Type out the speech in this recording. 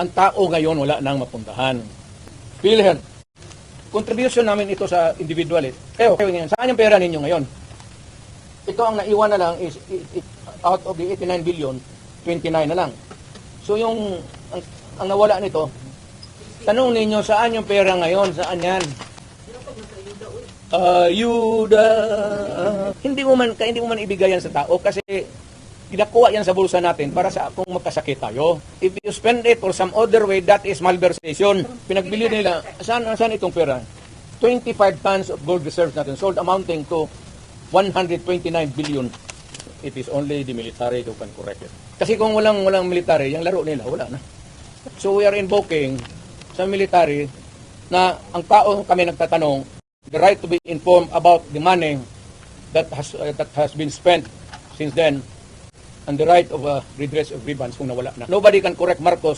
ang tao ngayon wala nang mapuntahan. PhilHealth, contribution namin ito sa individual. Kayo ngayon, saan yung pera ninyo ngayon? Ito ang naiwan na lang is out of the 89 billion, 29 na lang. So yung ang nawala nito, tanong ninyo saan yung pera ngayon, saan yan? Ayuda. Hindi mo man ibigay yan sa tao kasi ginakuha yan sa bulsa natin para sa kung magkasakit tayo. If you spend it or some other way, that is malversation. Pinagbili nila, saan itong pera? 25 tons of gold reserves natin sold amounting to 129 billion. It is only the military who can correct it. Kasi kung walang military, yung laro nila, wala na. So we are invoking sa military na ang tao kami nagtatanong, the right to be informed about the money that has been spent since then, and the right of redress of grievance kung nawala na. Nobody can correct Marcos